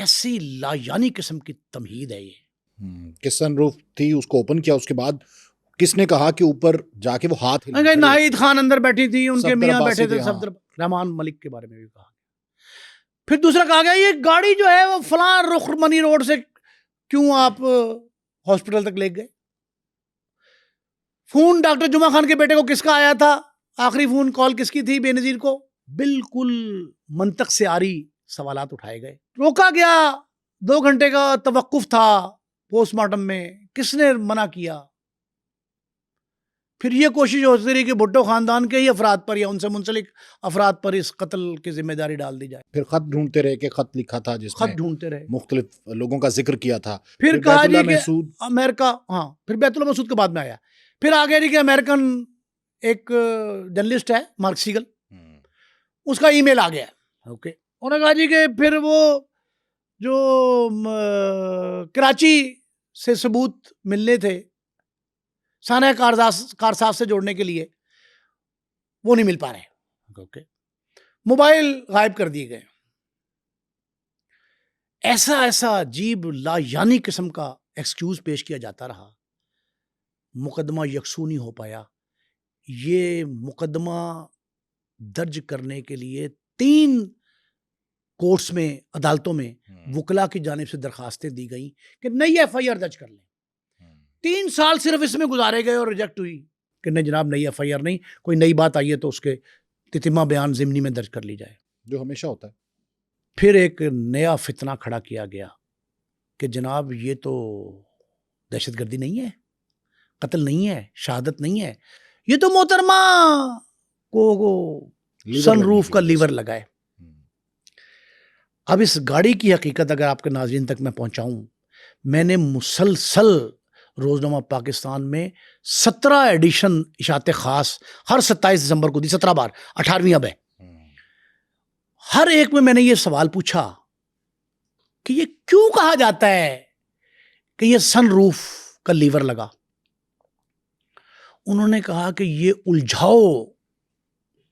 ایسی لایانی قسم کی تمہید ہے یہ کہ سن روف تھی، اس کو اوپن کیا، اس کے بعد کس نے کہا کہ اوپر جا کے وہ ہاتھ ناہید خان اندر بیٹھی تھی، ان کے میاں بیٹھے تھے، ہاں۔ صفدر رحمان ملک کے بارے میں بھی کہا. پھر دوسرا کہا گیا یہ گاڑی جو ہے وہ فلاں رخ منی روڈ سے کیوں آپ ہاسپٹل تک لے گئے. فون ڈاکٹر جمعہ خان کے بیٹے کو کس کا آیا تھا، آخری فون کال کس کی تھی بے نظیر کو. بالکل منطق سے آری سوالات اٹھائے گئے. روکا گیا، 2 گھنٹے کا توقف تھا پوسٹ مارٹم میں، کس نے منع کیا. پھر یہ کوشش ہوتی رہی کہ بھٹو خاندان کے ہی افراد پر یا ان سے منسلک افراد پر اس قتل کی ذمہ داری ڈال دی جائے. پھر خط ڈھونڈتے رہے کہ خط لکھا تھا جس میں خط ڈھونڈتے رہے، مختلف لوگوں کا ذکر کیا تھا. پھر کہا بیت جی اللہ کہ محسود، امریکہ، ہاں پھر بیت اللہ محسود کے بعد میں آیا. پھر آگے جی کہ امریکن ایک جرنلسٹ ہے مارک سیگل، اس کا ای میل آ گیا. اوکے، انہوں نے کہا جی کہ پھر وہ جو کراچی سے ثبوت ملنے تھے سانحہ کارساز سے جوڑنے کے لیے، وہ نہیں مل پا رہے. اوکے، موبائل غائب کر دیے گئے. ایسا عجیب لایانی قسم کا ایکسکیوز پیش کیا جاتا رہا. مقدمہ یکسو نہیں ہو پایا. یہ مقدمہ درج کرنے کے لیے 3 کورٹس میں، عدالتوں میں وکلا کی جانب سے درخواستیں دی گئیں کہ نئی ایف آئی آر درج کر لیں. 3 سال صرف اس میں گزارے گئے اور ریجیکٹ ہوئی کہ نہیں جناب نئی ایف آئی آر نہیں، کوئی نئی بات آئی ہے تو اس کے تتمہ بیان ضمنی میں درج کر لی جائے، جو ہمیشہ ہوتا ہے. پھر ایک نیا فتنہ کھڑا کیا گیا کہ جناب یہ تو دہشت گردی نہیں ہے، قتل نہیں ہے، شہادت نہیں ہے، یہ تو محترمہ کو سن روف کا لیور لگا ہے. اب اس گاڑی کی حقیقت اگر آپ کے ناظرین تک میں پہنچاؤں، میں نے مسلسل روزنامہ پاکستان میں 17 ایڈیشن اشاعت خاص ہر 27 دسمبر کو دی، 17 بار، 18ویں اب ہے. ہر ایک میں نے یہ سوال پوچھا کہ یہ کیوں کہا جاتا ہے کہ یہ سن روف کا لیور لگا. انہوں نے کہا کہ یہ الجھاؤ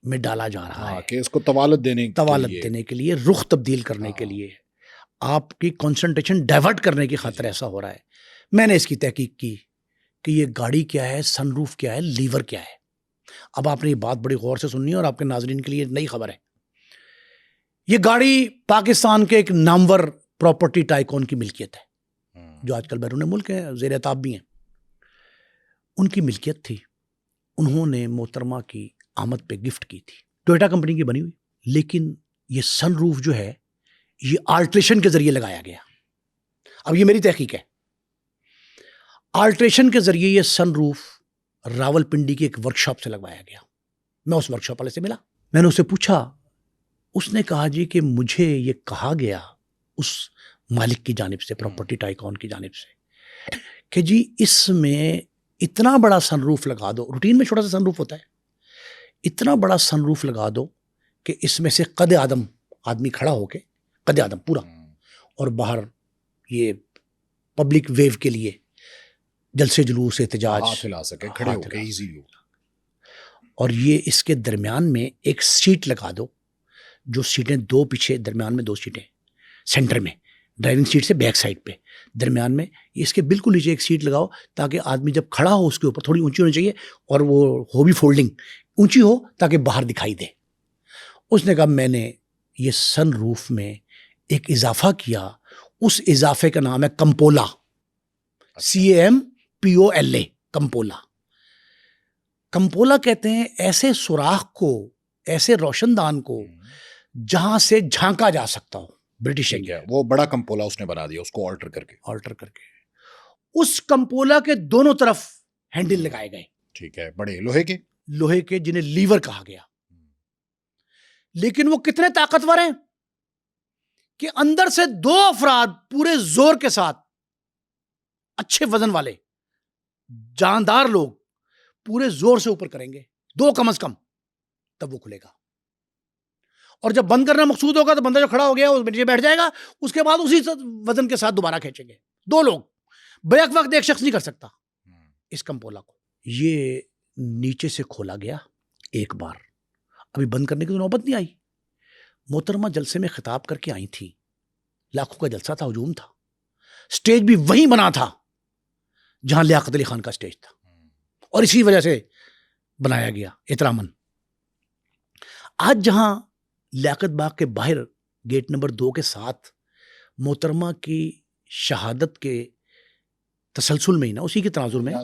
میں ڈالا جا رہا ہے کہ اس کو طوالت دینے کے لیے، رخ تبدیل کرنے کے لیے، آپ کی کنسنٹریشن ڈائیورٹ کرنے کی خاطر ایسا ہو رہا ہے. میں نے اس کی تحقیق کی کہ یہ گاڑی کیا ہے، سن روف کیا ہے، لیور کیا ہے. اب آپ نے یہ بات بڑی غور سے سننی ہے اور آپ کے ناظرین کے لیے نئی خبر ہے. یہ گاڑی پاکستان کے ایک نامور پراپرٹی ٹائکون کی ملکیت ہے جو آج کل بیرون ملک ہے، زیر اعتاب بھی ہیں. ان کی ملکیت تھی. انہوں نے محترمہ کی آمد پہ گفٹ کی تھی، ٹویوٹا کمپنی کی بنی ہوئی. لیکن یہ سن روف جو ہے یہ آلٹریشن کے ذریعے لگایا گیا. اب یہ میری تحقیق ہے. آلٹریشن کے ذریعے یہ سن روف راول پنڈی کی ایک ورکشاپ سے لگوایا گیا. میں اس ورکشاپ والے سے ملا، میں نے اسے پوچھا. اس نے کہا جی کہ مجھے یہ کہا گیا اس مالک کی جانب سے، پراپرٹی ٹائکون کی جانب سے، کہ جی اس میں اتنا بڑا سن روف لگا دو، روٹین میں چھوٹا سا سن روف ہوتا ہے، اتنا بڑا سن روف لگا دو کہ اس میں سے قد آدم آدمی کھڑا ہو کے، قد آدم پورا، اور باہر یہ پبلک ویو کے لیے جلسے جلوس احتجاج ہاتھ ہلا سکے، کھڑے ہو کے ایزی ہو. اور یہ اس کے درمیان میں ایک سیٹ لگا دو، جو سیٹیں 2 پیچھے، درمیان میں 2 سیٹیں، سینٹر میں ڈرائیونگ سیٹ سے بیک سائڈ پہ، درمیان میں اس کے بالکل نیچے ایک سیٹ لگاؤ تاکہ آدمی جب کھڑا ہو اس کے اوپر تھوڑی اونچی ہونی چاہیے اور وہ ہو بھی فولڈنگ، اونچی ہو تاکہ باہر دکھائی دے. اس نے کہا میں نے یہ سن روف میں ایک اضافہ کیا، اس اضافے کا نام ہے کمپولا، CAMPOLA، کمپولا. کمپولا کہتے ہیں ایسے سوراخ کو، ایسے روشن دان کو جہاں سے جھانکا جا سکتا ہو. برٹش ہے وہ بڑا کمپولا اس نے بنا دیا، اس کو آلٹر کر کے اس کمپولا کے دونوں طرف ہینڈل لگائے گئے. ٹھیک ہے، بڑے لوہے کے جنہیں لیور کہا گیا. لیکن وہ کتنے طاقتور ہیں کہ اندر سے 2 افراد پورے زور کے ساتھ، اچھے وزن والے جاندار لوگ پورے زور سے اوپر کریں گے، 2 کم از کم، تب وہ کھلے گا. اور جب بند کرنا مقصود ہوگا تو بندہ جو کھڑا ہو گیا وہ نیچے بیٹھ جائے گا، اس کے بعد اسی وزن کے ساتھ دوبارہ کھینچیں گے. 2 لوگ بیک وقت ایک شخص نہیں کر سکتا اس کمپولا کو. یہ نیچے سے کھولا گیا ایک بار، ابھی بند کرنے کی تو نوبت نہیں آئی. محترمہ جلسے میں خطاب کر کے آئی تھی لاکھوں کا جلسہ تھا, ہجوم تھا, سٹیج بھی وہیں بنا تھا جہاں لیاقت علی خان کا سٹیج تھا, اور اسی وجہ سے بنایا گیا احتراماً. آج جہاں لیاقت باغ کے باہر گیٹ نمبر 2 کے ساتھ محترمہ کی شہادت کے تسلسل میں ہی نا, اسی کے تناظر میں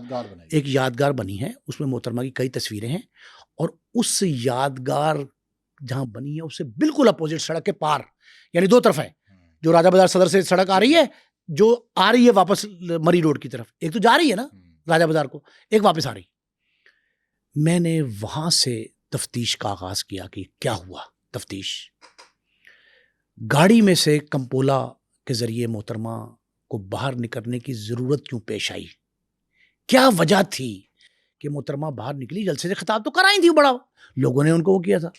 ایک یادگار بنی ہے, اس میں محترمہ کی کئی تصویریں ہیں, اور اس یادگار جہاں بنی ہے اس سے بالکل اپوزٹ سڑک کے پار, یعنی دو طرف ہے, جو راجہ بازار صدر سے سڑک آ رہی ہے, جو آ رہی ہے واپس مری روڈ کی طرف, ایک تو جا رہی ہے نا راجہ بازار کو, ایک واپس آ رہی. میں نے وہاں سے تفتیش کا آغاز کیا کہ کیا ہوا. تفتیش گاڑی میں سے کمپولا کے ذریعے محترمہ کو باہر نکلنے کی ضرورت کیوں پیش آئی, کیا وجہ تھی کہ محترمہ باہر نکلی. جلسے سے خطاب تو کرائی تھی, بڑا لوگوں نے ان کو وہ کیا تھا.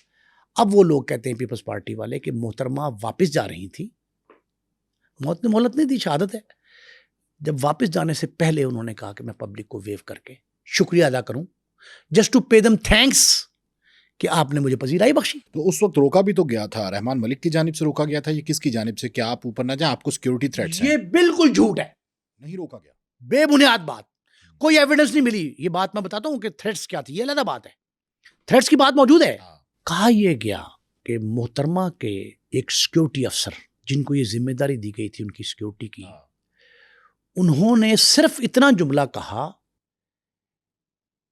اب وہ لوگ کہتے ہیں پیپلز پارٹی والے کہ محترمہ واپس جا رہی تھی, موت نے مہلت نہیں دی, شہادت ہے. جب واپس جانے سے پہلے انہوں نے کہا کہ میں پبلک کو ویو کر کے شکریہ ادا کروں, just to pay them thanks کہ آپ نے مجھے پذیرائی بخشی. تو اس وقت روکا بھی تو گیا تھا, رحمان ملک کی جانب سے روکا گیا تھا, یہ کس کی جانب سے, کیا آپ اوپر نہ جائیں, آپ کو سیکیورٹی تھریٹس ہیں؟ یہ بالکل جھوٹ ہے, نہیں روکا گیا, بے بنیاد بات, کوئی ایویڈنس نہیں ملی. یہ بات میں بتاتا ہوں کہ تھریٹس کیا تھی, یہ علیحدہ بات ہے, تھریٹس کی بات موجود ہے. کہا یہ گیا کہ محترمہ کے ایک سیکیورٹی افسر جن کو یہ ذمہ داری دی گئی تھی ان کی سیکیورٹی کی, انہوں نے صرف اتنا جملہ کہا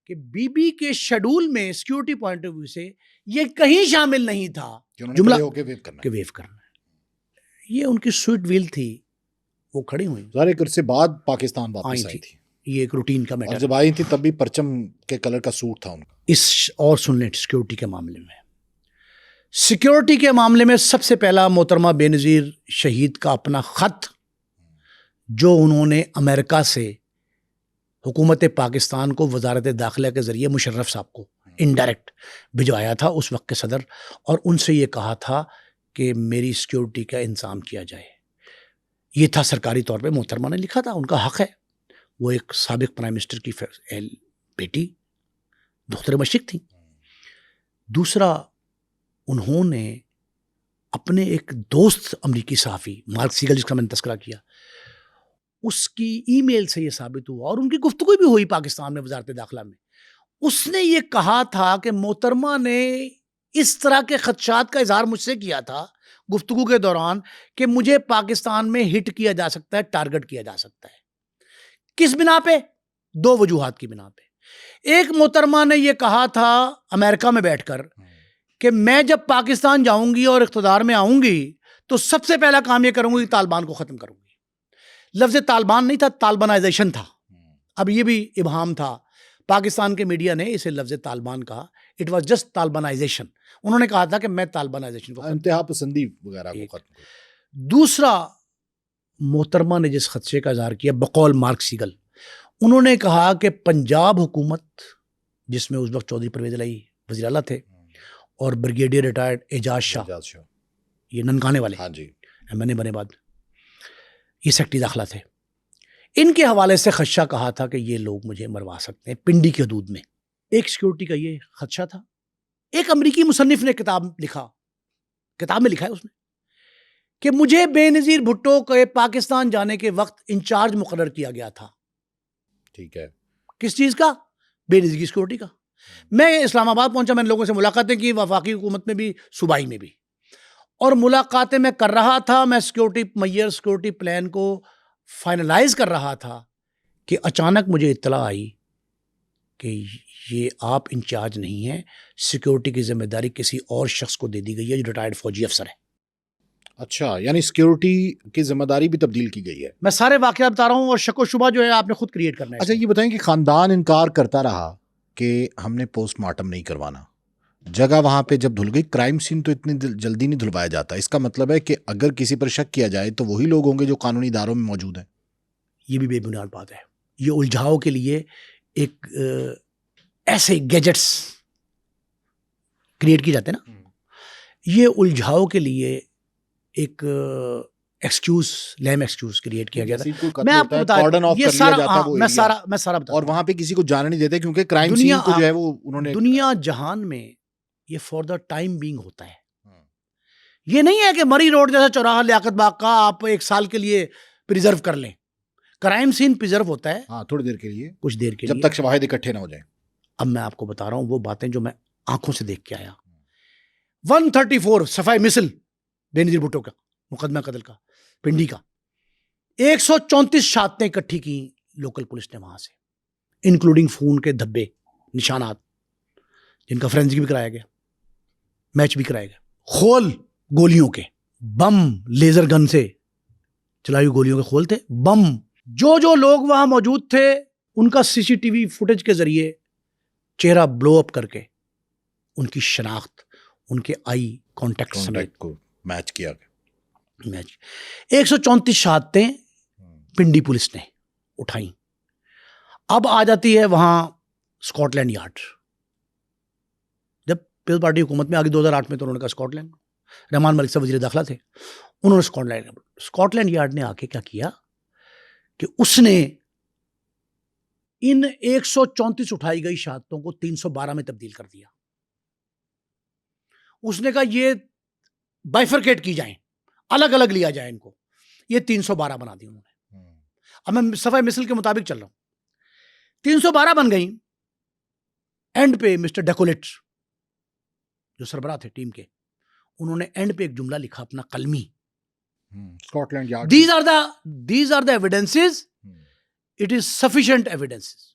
کہ بی بی کے شیڈول میں سیکیورٹی پوائنٹ آف ویو سے یہ کہیں شامل نہیں تھا جملہ کہ ویو کرنا. یہ ان کی سویٹ ویل تھی, وہ کھڑی ہوئی ظاہر ایک عرصے بعد پاکستان واپس آئی تھی, یہ ایک روٹین کا میٹر. جب آئی تھی تب بھی پرچم کے کلر کا سوٹ تھا ان کا. اس اور سن لیں, سیکیورٹی کے معاملے میں, سیکیورٹی کے معاملے میں سب سے پہلا محترمہ بے نظیر شہید کا اپنا خط جو انہوں نے امریکہ سے حکومت پاکستان کو وزارت داخلہ کے ذریعے مشرف صاحب کو انڈائریکٹ بھجوایا تھا اس وقت کے صدر, اور ان سے یہ کہا تھا کہ میری سیکیورٹی کا انتظام کیا جائے. یہ تھا سرکاری طور پہ محترمہ نے لکھا تھا, ان کا حق ہے, وہ ایک سابق پرائم منسٹر کی بیٹی دختر مشرق تھی. دوسرا, انہوں نے اپنے ایک دوست امریکی صحافی مارک سیگل جس کا میں نے تذکرہ کیا, اس کی ای میل سے یہ ثابت ہوا, اور ان کی گفتگو بھی ہوئی پاکستان میں وزارت داخلہ میں, اس نے یہ کہا تھا کہ محترمہ نے اس طرح کے خدشات کا اظہار مجھ سے کیا تھا گفتگو کے دوران کہ مجھے پاکستان میں ہٹ کیا جا سکتا ہے, ٹارگٹ کیا جا سکتا ہے. کس بنا پہ؟ دو وجوہات کی بنا پہ. ایک, محترمہ نے یہ کہا تھا امریکہ میں بیٹھ کر کہ میں جب پاکستان جاؤں گی اور اقتدار میں آؤں گی تو سب سے پہلا کام یہ کروں گی کہ طالبان کو ختم کروں گی. لفظ طالبان نہیں تھا, طالبانائزیشن تھا. اب یہ بھی ابہام تھا, پاکستان کے میڈیا نے اسے لفظ طالبان کہا, اٹ واز جسٹ طالبانائزیشن. انہوں نے کہا تھا کہ میں طالبانائزیشن کو انتہا پسندی وغیرہ کو ختم کروں. دوسرا, محترمہ نے جس خدشے کا اظہار کیا بقول مارک سیگل, انہوں نے کہا کہ پنجاب حکومت جس میں اس وقت چودھری پرویز الہی وزیر اعلیٰ تھے اور بریگیڈیئر ریٹائرڈ اعجاز شاہ, یہ ننکانے والے ایم این اے بنے بعد, یہ سیکٹری داخلہ تھے, ان کے حوالے سے خدشہ کہا تھا کہ یہ لوگ مجھے مروا سکتے ہیں پنڈی کی حدود میں. ایک سیکیورٹی کا یہ خدشہ تھا. ایک امریکی مصنف نے کتاب میں لکھا ہے اس میں کہ مجھے بے نظیر بھٹو کے پاکستان جانے کے وقت انچارج مقرر کیا گیا تھا. ٹھیک ہے, کس چیز کا؟ بے نظیر کی سیکیورٹی کا. میں اسلام آباد پہنچا, میں نے لوگوں سے ملاقاتیں کی, وفاقی حکومت میں بھی صوبائی میں بھی, اور ملاقاتیں میں کر رہا تھا, میں سیکیورٹی پلان کو فائنلائز کر رہا تھا کہ اچانک مجھے اطلاع آئی کہ یہ آپ انچارج نہیں ہیں, سیکیورٹی کی ذمہ داری کسی اور شخص کو دے دی گئی ہے جو ریٹائرڈ فوجی افسر ہے. اچھا, یعنی سیکیورٹی کی ذمہ داری بھی تبدیل کی گئی ہے. میں سارے واقعات بتا رہا ہوں, اور شک و شبہ جو ہے آپ نے خود کریٹ کرنا ہے. اچھا, یہ بتائیں کہ خاندان انکار کرتا رہا کہ ہم نے پوسٹ مارٹم نہیں کروانا, جگہ وہاں پہ جب دھل گئی, کرائم سین تو اتنی جلدی نہیں دھلوایا جاتا. اس کا مطلب ہے کہ اگر کسی پر شک کیا جائے تو وہی لوگ ہوں گے جو قانونی اداروں میں موجود ہیں. یہ بھی بے بنیاد بات ہے. یہ الجھاؤ کے لیے ایک ایسے گیجٹس کریٹ کیے جاتے ہیں نا, یہ الجھاؤ کے لیے ایک لیم ایکسکیوز کریٹ کیا گیا تھا. میں آپ کو بتا اور وہاں پہ کسی کو جانے نہیں دیتے کیونکہ کرائم سین کو جو ہے وہ انہوں نے, دنیا جہان میں یہ فار دا ٹائم بینگ ہوتا ہے. یہ نہیں ہے کہ مری روڈ جیسا چوراہا لیاقت باغ کا آپ ایک سال کے لیے پریزرو کر لیں. کرائم سین پریزرو ہوتا ہے ہاں تھوڑی دیر کے لیے, کچھ دیر کے جب لیے, تک شواہد اکٹھے نہ ہو جائیں. اب میں آپ کو بتا رہا ہوں وہ باتیں جو میں آنکھوں سے دیکھ کے آیا. 134 صفائی مثل بے نظیر بھٹو کا مقدمہ قتل کا پنڈی کا, 134 شہادتیں اکٹھی کی لوکل پولیس نے وہاں سے, انکلوڈنگ خون کے دھبے نشانات جن کا فورینزک بھی کرایا گیا, میچ بھی کرایا گیا, خول گولیوں کے, بم لیزر گن سے چلائی ہوئی گولیوں کے خول تھے, بم. جو لوگ وہاں موجود تھے ان کا سی سی ٹی وی فوٹیج کے ذریعے چہرہ بلو اپ کر کے ان کی شناخت, ان کے آئی کانٹیکٹ سمیت کو میچ کیا گیا. میچ. 134 شہادتیں پنڈی پولیس نے اٹھائیں. اب آ جاتی ہے وہاں اسکاٹ لینڈ یارڈ. جب پیپلز پارٹی حکومت میں آگے 2008 میں تو انہوں نے کہا اسکاٹ لینڈ, رحمان ملک صاحب وزیر داخلہ تھے, انہوں نے اسکاٹ لینڈ یارڈ نے آ کے کیا کیا کہ اس نے ان 134 اٹھائی گئی شہادتوں کو 312 میں تبدیل کر دیا. اس نے کہا یہ بائفرکیٹ کی جائیں, الگ الگ لیا جائے ان کو, یہ 312 بنا دی انہوں نے. اب میں صفحہ مثل کے مطابق چل رہا ہوں. 312 بن گئی. اینڈ پہ مسٹر ڈیکولیٹ جو سربراہ تھے ٹیم کے, انہوں نے اینڈ پہ ایک جملہ لکھا اپنا قلمی, Scotland Yard. these are the evidences, it is sufficient evidences.